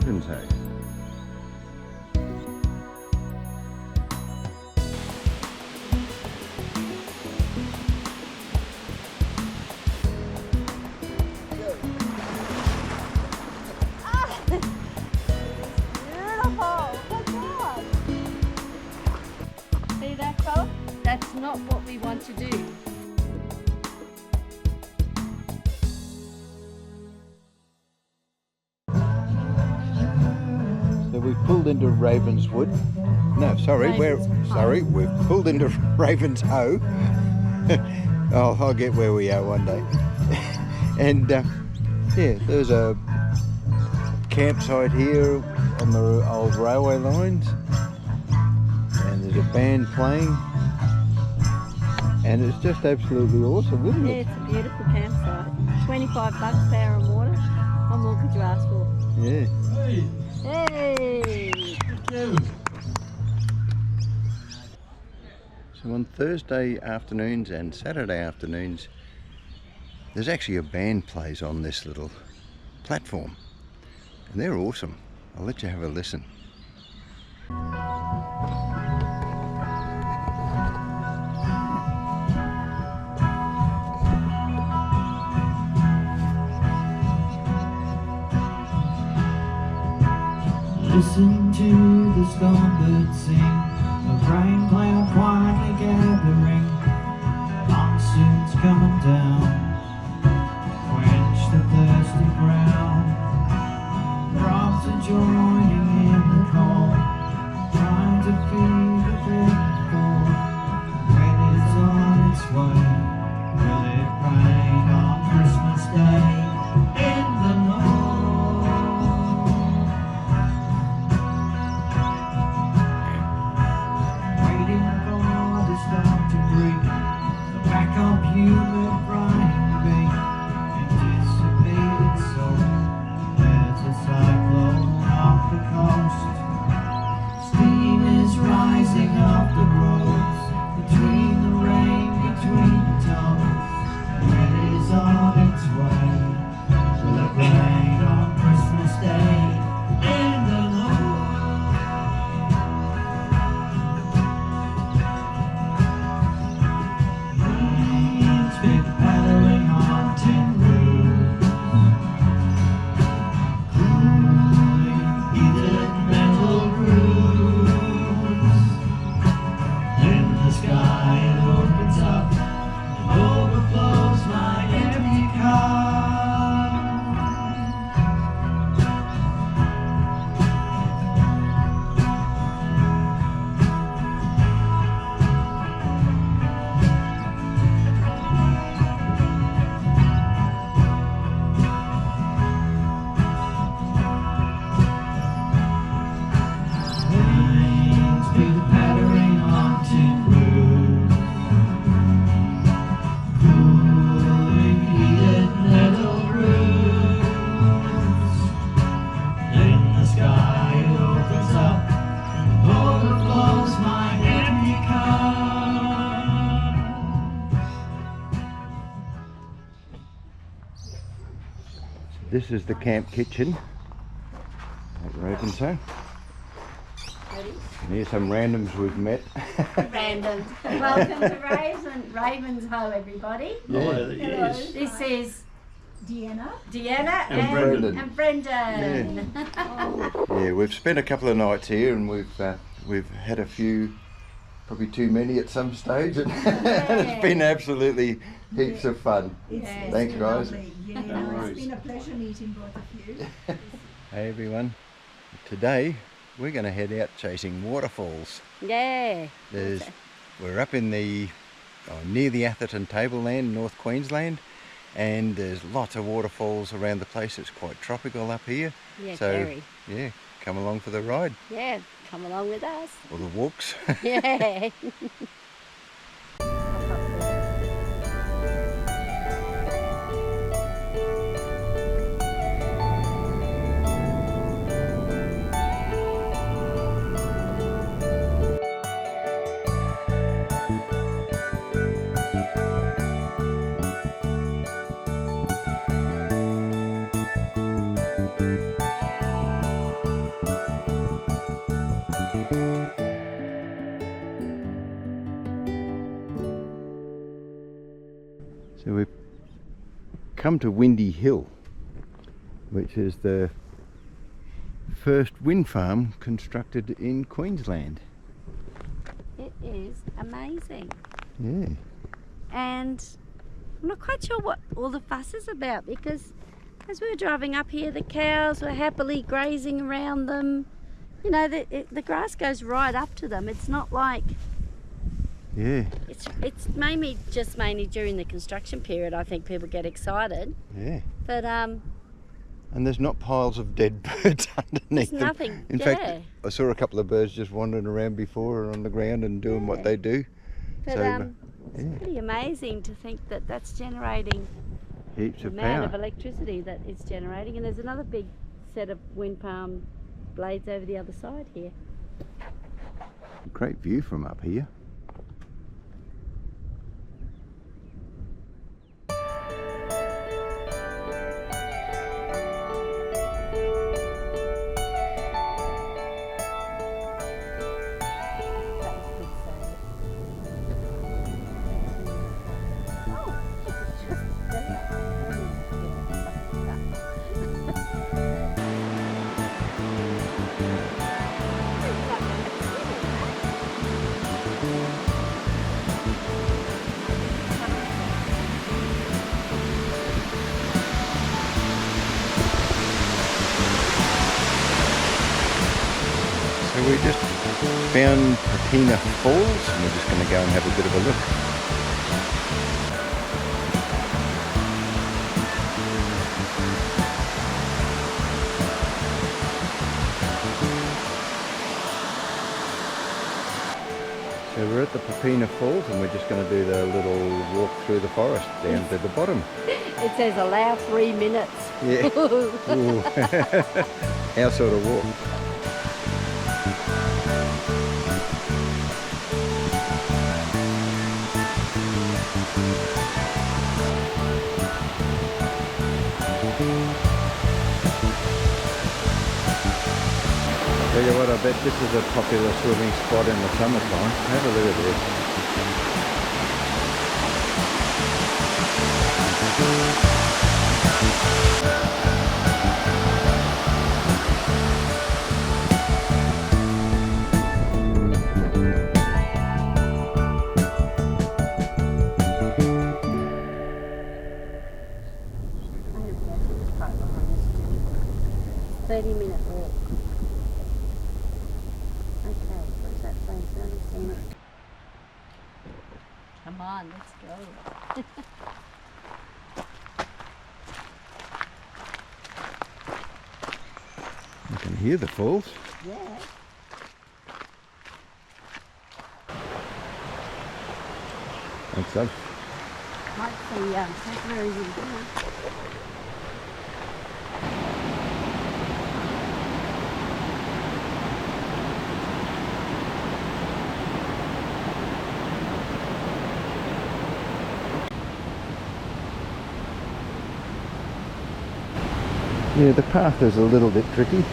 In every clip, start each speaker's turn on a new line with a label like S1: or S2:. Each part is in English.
S1: Ravenshoe.
S2: See that, fella? That's not what we want to do.
S1: So we've pulled into Ravenswood. No, sorry, we've pulled into Ravenshoe. Oh, I'll get where we are one day. And yeah, there's a campsite here on the old railway lines. And there's a band playing. And it's just absolutely awesome, isn't it?
S2: Yeah, it's a beautiful campsite. $25 power and water. What more could you ask for?
S1: Yeah.
S2: Hey!
S1: So on Thursday afternoons and Saturday afternoons, there's actually a band plays on this little platform. And they're awesome. I'll let you have a listen.
S3: Listen to the stormbirds sing, the rain cloud quietly gathering. Monsoon's coming down, quench the thirsty ground. Frogs are joining in the call, trying to feed the big call. When it's on its way, will it rain on Christmas Day in the north? Humid briny beat, anticipated soul. There's a cyclone off the coast. Steam is rising off the roads, between the rain, between the toes. When it is on its way, will it rain on Christmas Day in the north? Paddling on tin roofs, cooling heated metal roofs. In the sky it opens up and overflows my empty car.
S1: This is the camp kitchen at Ravenshoe. And here's some randoms we've met.
S2: Randoms. Welcome to Ravenshoe, everybody.
S1: Yeah.
S2: Hello. This is
S4: Deanna
S2: and
S1: Brendan.
S2: And Brendan.
S1: Yeah, we've spent a couple of nights here and we've had a few, probably too many at some stage, and it's been absolutely heaps of fun. Thanks, guys.
S4: Lovely. Yeah, no, it's been a pleasure meeting both of you.
S1: Hey everyone, today we're going to head out chasing waterfalls.
S2: Yeah.
S1: We're up in near the Atherton Tableland, North Queensland, and there's lots of waterfalls around the place. It's quite tropical up here.
S2: Yeah,
S1: so
S2: very.
S1: Yeah, come along for the ride.
S2: Yeah, come along with us.
S1: Or the walks.
S2: Yeah.
S1: come to Windy Hill, which is the first wind farm constructed in Queensland.
S2: It is amazing.
S1: Yeah.
S2: And I'm not quite sure what all the fuss is about, because as we were driving up here, the cows were happily grazing around them. You know, the grass goes right up to them. It's not like...
S1: Yeah.
S2: It's mainly during the construction period, I think people get excited.
S1: Yeah.
S2: But
S1: And there's not piles of dead birds underneath
S2: there's
S1: them.
S2: nothing.
S1: In fact, I saw a couple of birds just wandering around before on the ground and doing what they do.
S2: But
S1: So,
S2: it's pretty amazing to think that that's generating
S1: heaps
S2: the
S1: of
S2: amount of
S1: power.
S2: electricity that it's generating. And there's another big set of wind farm blades over the other side here.
S1: Great view from up here. So we just found Patina Falls and we're just going to go and have a bit of a look. So we're at the Patina Falls and we're just going to do the little walk through the forest down to the bottom.
S2: It says allow 3 minutes.
S1: Yeah. Ooh. Our sort of walk. Tell you what, I bet this is a popular swimming spot in the summertime. Have a look at this.
S2: I have guessed it was quite long on this 30-minute walk. Okay, what does that say? 30 minutes. Come on, let's go.
S1: You can hear the falls.
S2: Yeah.
S1: Thanks, so.
S2: Might see cashier in here.
S1: Yeah, the path is a little bit tricky.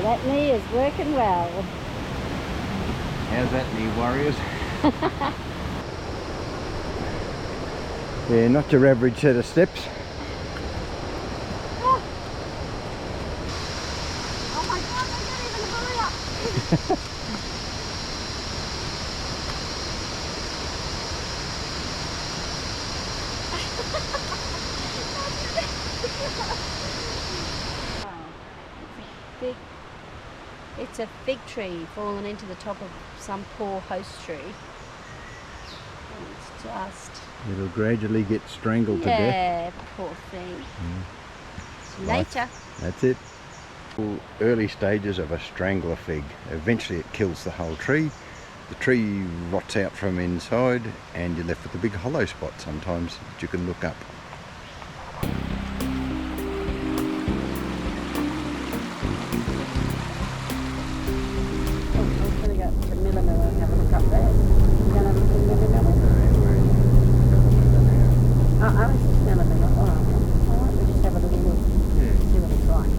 S2: that knee is working well.
S1: How's that, knee warriors? Yeah, not your average set of steps.
S2: Oh, oh my God, I can't even hurry up. It's a fig tree fallen into the top of some poor host tree. And it's just...
S1: It'll gradually get strangled to death.
S2: Yeah, poor thing. It's nature.
S1: That's it. Early stages of a strangler fig. Eventually it kills the whole tree. The tree rots out from inside and you're left with a big hollow spot sometimes that you can look up.
S2: I'm going to go to Milla Milla and have a look up there. You going to have a look at Milla Milla? Oh, it's Milla Milla. All right, we'll just have a little look.
S1: Yeah.
S2: See what it's like.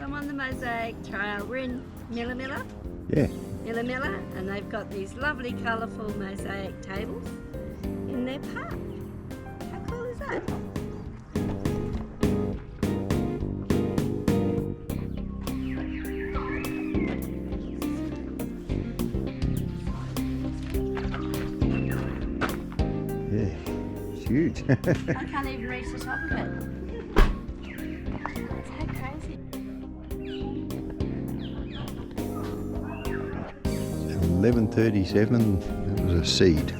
S2: I'm on the Mosaic Trail. We're in Milla Milla.
S1: Yeah.
S2: Milla Milla, and they've got these lovely colourful mosaic tables in their park. How cool is that?
S1: Yeah. It's huge.
S2: I can't even reach the top of it. It's so crazy.
S1: 1137, it was a seed.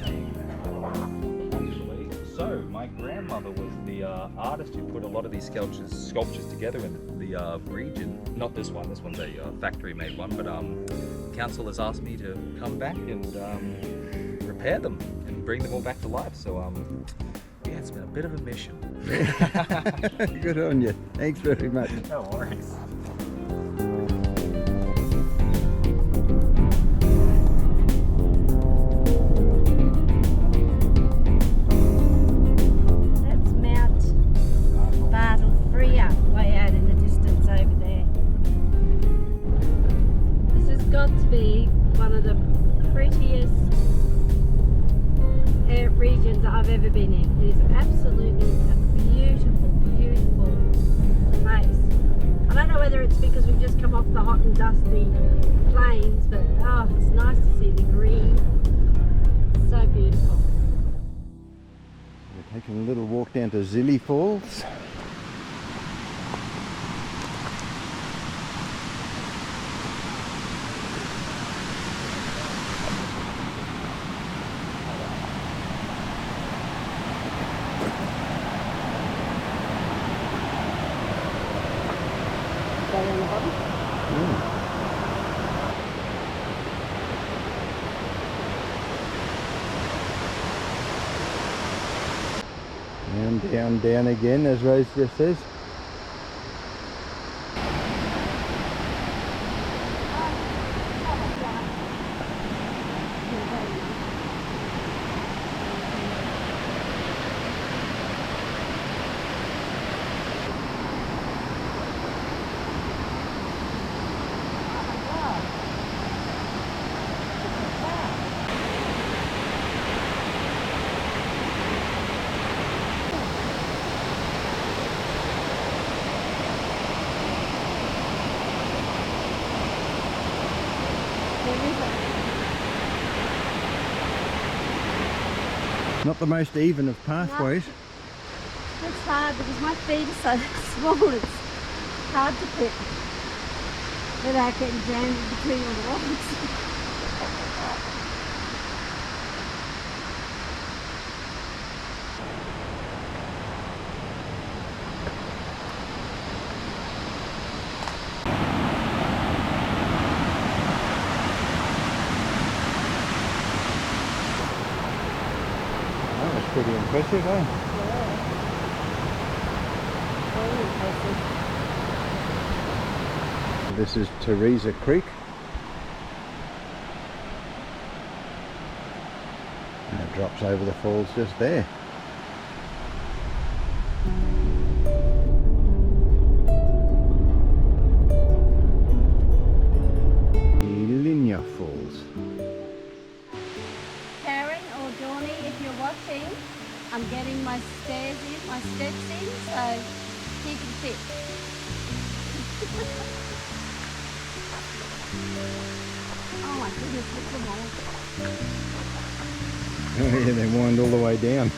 S5: Actually, so my grandmother was the artist who put a lot of these sculptures together in the region. Not this one. This one's a factory-made one, but council has asked me to come back and repair them and bring them all back to life. So yeah, it's been a bit of a mission.
S1: Good on you. Thanks very much.
S5: No worries.
S2: That's Mount Bartlefree way out in the distance over there. This has got to be one of the prettiest regions I've ever been in. It is absolutely a beautiful, beautiful place. I don't know whether it's because we've just come off the hot and dusty plains, but oh, it's nice to see the green. It's so beautiful.
S1: We're taking a little walk down to Zilly Falls.
S2: Down on the bottom.
S1: And down, down again, as Rose just says. Not the most even of pathways.
S2: It's hard because my feet are so small, it's hard to pick without getting jammed between all the rocks.
S1: That was pretty impressive, eh?
S2: Very impressive.
S1: This is Teresa Creek. And it drops over the falls just there. Linya Falls.
S2: Karen or Johnny, if you're watching, I'm getting my stairs in, my steps in, so keep it fit. Oh my goodness, look at them all.
S1: Oh yeah, they wind all the way down.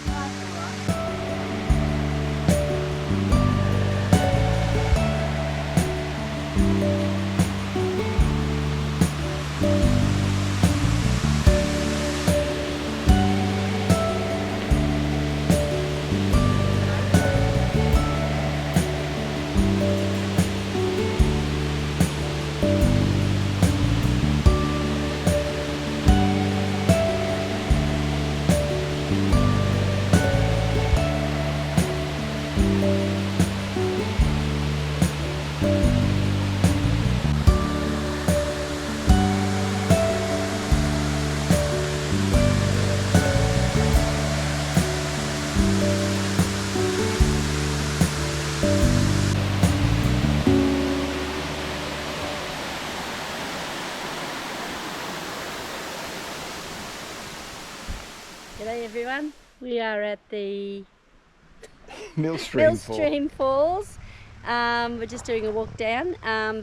S2: G'day everyone, we are at the
S1: Millstream
S2: Falls. We're just doing a walk down.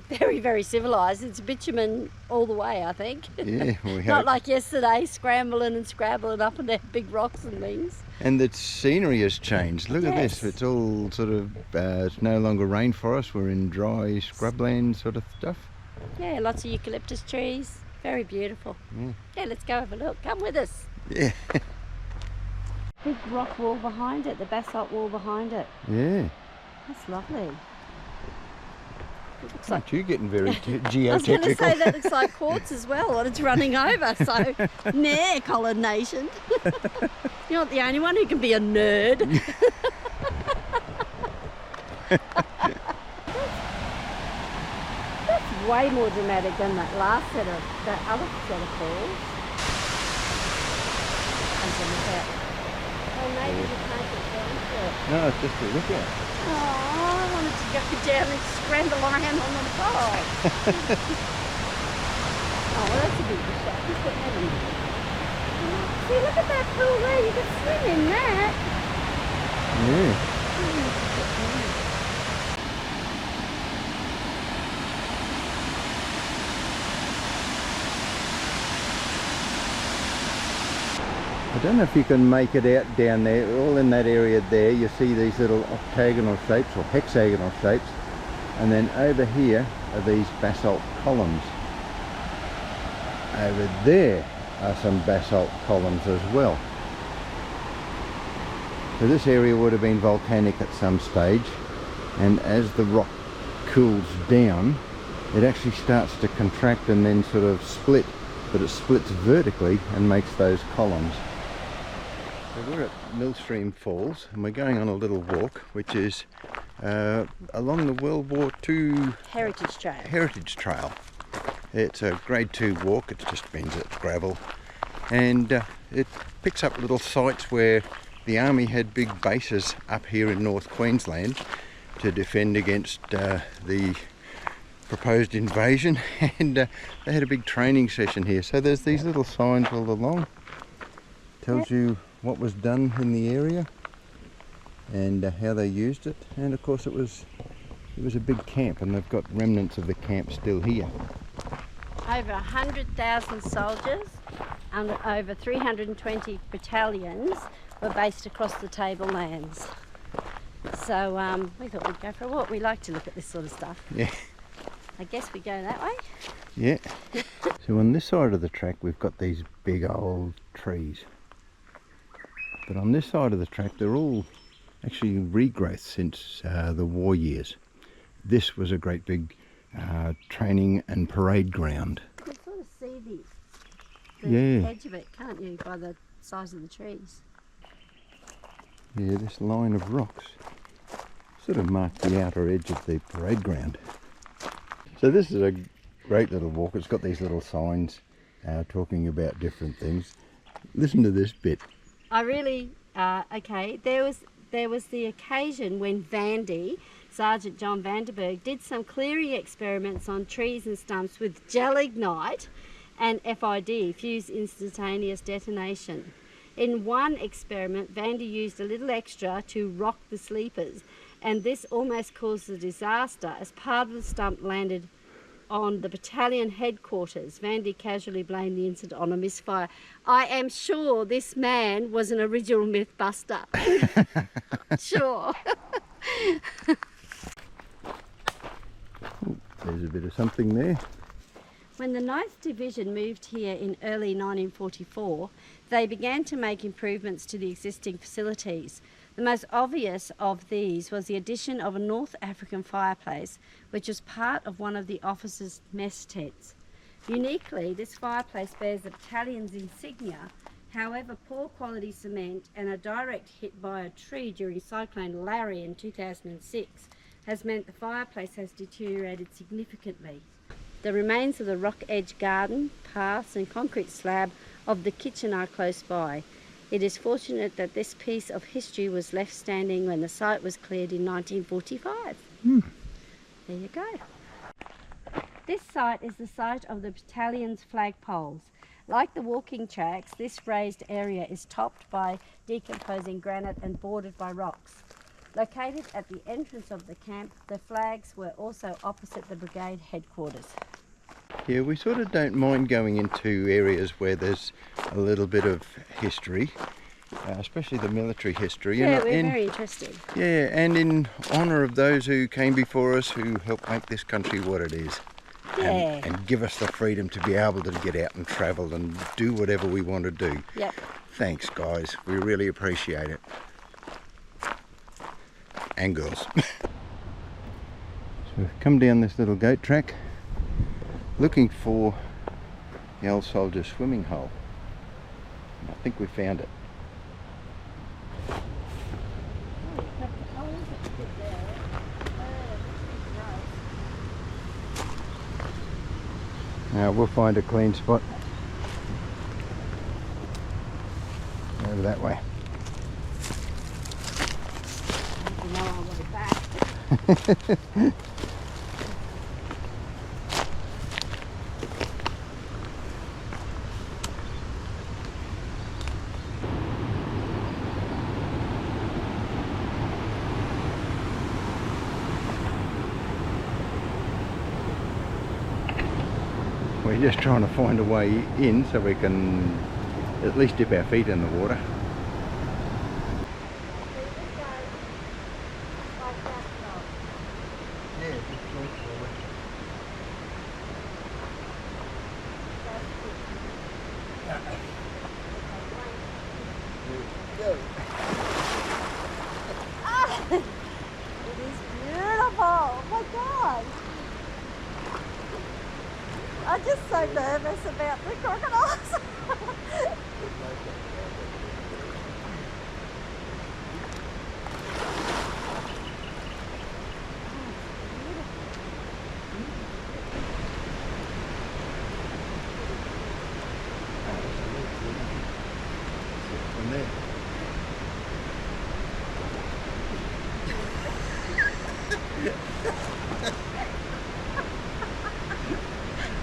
S2: Very, very civilised. It's bitumen all the way, I think.
S1: Yeah, we
S2: Not
S1: hope.
S2: like yesterday, scrambling and scrabbling up and down big rocks and things.
S1: And the scenery has changed. Look at
S2: Yes.
S1: this. It's all sort of, it's no longer rainforest. We're in dry scrubland sort of stuff.
S2: Yeah, lots of eucalyptus trees. Very beautiful. Yeah, let's go have a look. Come with us.
S1: Yeah.
S2: Big rock wall behind it, the basalt wall behind it.
S1: Yeah.
S2: That's lovely. It looks like,
S1: Aren't you getting very
S2: I was going to
S1: geotechnical?
S2: say that looks like quartz as well, and it's running over. So, nah, Colin Nation. You're not the only one who can be a nerd. That's way more dramatic than that other set of falls. And so look out. Oh, maybe you can't get down to it.
S1: No, it's just a look at.
S2: Oh, I wanted to go down and scramble around on the side. Oh, well, that's a big shot. Just put that in there. See, look at that pool there. You can swim in that.
S1: Yeah. I don't know if you can make it out down there, all in that area there. You see these little octagonal shapes or hexagonal shapes, and then over here are these basalt columns. Over there are some basalt columns as well. So this area would have been volcanic at some stage, and as the rock cools down, it actually starts to contract and then sort of split, but it splits vertically and makes those columns. So we're at Millstream Falls and we're going on a little walk which is along the World War II
S2: Heritage Trail.
S1: It's a grade 2 walk, it just means it's gravel, and it picks up little sites where the army had big bases up here in North Queensland to defend against the proposed invasion, and they had a big training session here. So there's these little signs all along, tells you what was done in the area and how they used it, and of course it was a big camp, and they've got remnants of the camp still here.
S2: Over 100,000 soldiers and over 320 battalions were based across the tablelands. So we thought we'd go for a walk. We like to look at this sort of stuff.
S1: Yeah.
S2: I guess we go that way.
S1: Yeah. So on this side of the track we've got these big old trees. But on this side of the track they're all actually regrowth since the war years. This was a great big training and parade ground.
S2: You can sort of see
S1: Yeah.
S2: edge of it, can't you, by the size of the trees.
S1: Yeah, this line of rocks sort of marked the outer edge of the parade ground. So this is a great little walk. It's got these little signs talking about different things. Listen to this bit.
S2: I really, okay, there was the occasion when Vandy, Sergeant John Vanderberg, did some clearing experiments on trees and stumps with gelignite and FID, fused instantaneous detonation. In one experiment, Vandy used a little extra to rock the sleepers, and this almost caused a disaster as part of the stump landed on the battalion headquarters. Vandy casually blamed the incident on a misfire. I am sure this man was an original mythbuster. Sure.
S1: There's a bit of something there.
S2: When the 9th Division moved here in early 1944, they began to make improvements to the existing facilities. The most obvious of these was the addition of a North African fireplace, which was part of one of the officers' mess tents. Uniquely, this fireplace bears the battalion's insignia. However, poor quality cement and a direct hit by a tree during Cyclone Larry in 2006 has meant the fireplace has deteriorated significantly. The remains of the rock edge garden, paths and concrete slab of the kitchen are close by. It is fortunate that this piece of history was left standing when the site was cleared in 1945. There you go. This site is the site of the battalion's flagpoles. Like the walking tracks, this raised area is topped by decomposing granite and bordered by rocks. Located at the entrance of the camp, the flags were also opposite the brigade headquarters.
S1: Yeah, we sort of don't mind going into areas where there's a little bit of history, especially the military history.
S2: Yeah, we're very interested.
S1: Yeah, and in honour of those who came before us, who helped make this country what it is.
S2: Yeah.
S1: And give us the freedom to be able to get out and travel and do whatever we want to do.
S2: Yep.
S1: Thanks, guys. We really appreciate it. And girls. So we've come down this little goat track looking for the old soldier swimming hole. And I think we found it. Now we'll find a clean spot over that way. We're just trying to find a way in so we can at least dip our feet in the water.
S2: It is beautiful. Oh my God. I'm just so nervous about the crocodiles.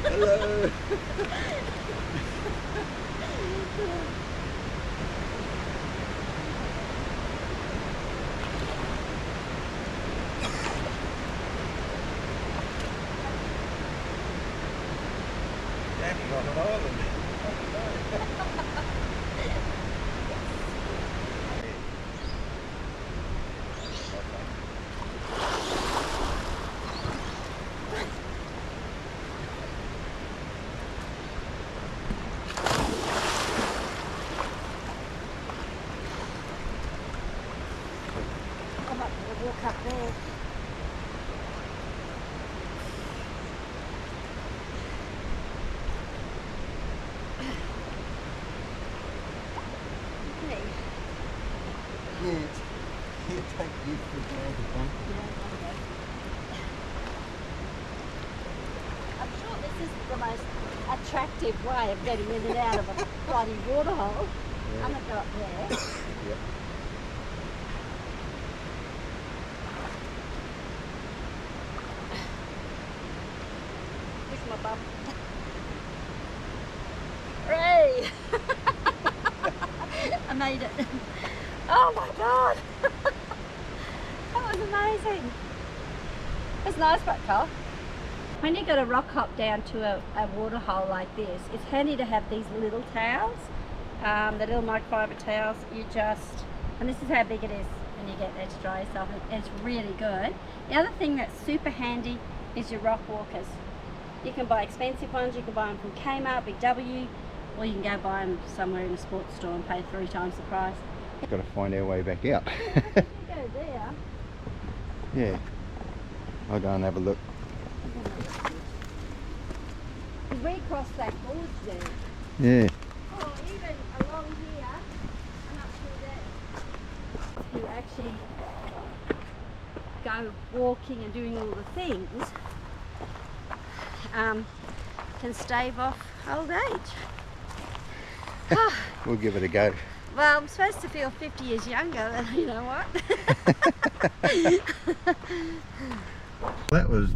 S1: Hello. Standing on an island.
S2: Walk up there. Okay.
S1: You take you for granted, don't you?
S2: is the most attractive way of getting in and out of a bloody waterhole.
S1: Yeah.
S2: I'm not there.
S1: Yep.
S2: Where's my bum? Hooray! I made it. Oh my god! That was amazing. It's nice, but Col. When you got a rock hop down to a waterhole like this, it's handy to have these little towels, the little microfiber towels. You just, and this is how big it is when you get there to dry yourself. It's really good. The other thing that's super handy is your rock walkers. You can buy expensive ones. You can buy them from Kmart, Big W, or you can go buy them somewhere in a sports store and pay 3 times the price.
S1: Got to find our way back out.
S2: You go there.
S1: Yeah. I'll go and have a look.
S2: Because we crossed that gorge there.
S1: Yeah.
S2: Oh, even along here and up through there. To actually go walking and doing all the things can stave off old age.
S1: We'll give it a go.
S2: Well, I'm supposed to feel 50 years younger, but you know what?
S1: That was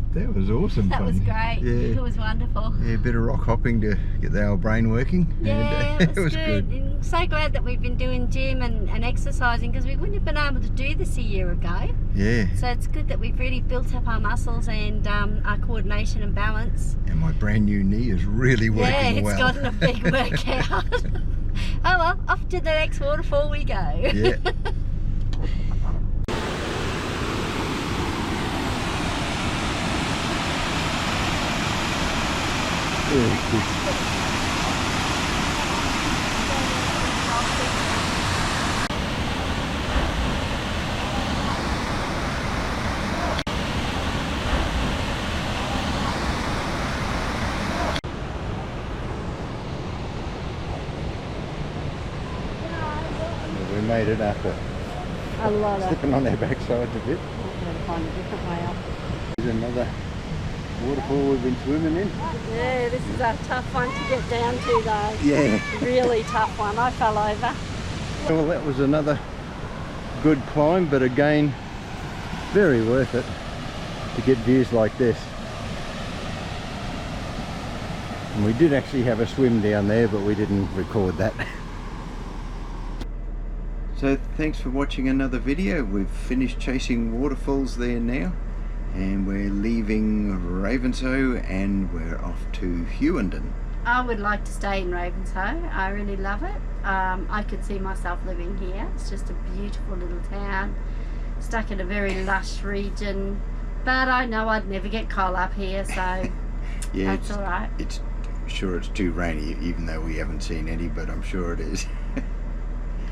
S1: awesome
S2: That
S1: fun.
S2: was great.
S1: Yeah.
S2: It was wonderful.
S1: Yeah, a bit of rock hopping to get the old brain working.
S2: Yeah,
S1: And,
S2: it was good. And so glad that we've been doing gym and exercising, because we wouldn't have been able to do this a year ago.
S1: Yeah.
S2: So it's good that we've really built up our muscles and our coordination and balance.
S1: And my brand new knee is really working
S2: Yeah, it's
S1: well.
S2: gotten a big workout. Oh well, off to the next waterfall we go.
S1: Yeah. Very good. We made it after
S2: A lot of.
S1: slipping on our backsides a bit.
S2: I'm going to find a different way up.
S1: There's another waterfall we've been swimming in.
S2: Yeah, this is a tough one to get down to though.
S1: Yeah.
S2: Really tough one. I fell over.
S1: Well, that was another good climb, but again, very worth it to get views like this. And we did actually have a swim down there, but we didn't record that. So thanks for watching another video. We've finished chasing waterfalls there now, and we're leaving Ravenshoe and we're off to Hewenden.
S2: I would like to stay in Ravenshoe. I really love it. I could see myself living here. It's just a beautiful little town, stuck in a very lush region. But I know I'd never get Col up here, so
S1: Yeah,
S2: that's all right.
S1: It's sure it's too rainy, even though we haven't seen any, but I'm sure it is.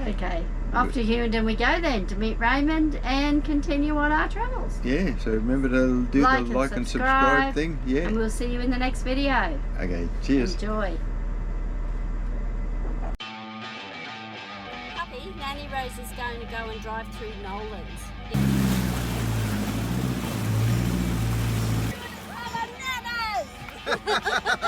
S2: Okay, off to Hewenden we go then to meet Raymond and continue on our travels.
S1: Yeah, so remember to do the like and subscribe thing. Yeah.
S2: And we'll see you in the next video.
S1: Okay, cheers.
S2: Enjoy. Puppy, Nanny Rose is going to go and drive through Nolan's. Bananas!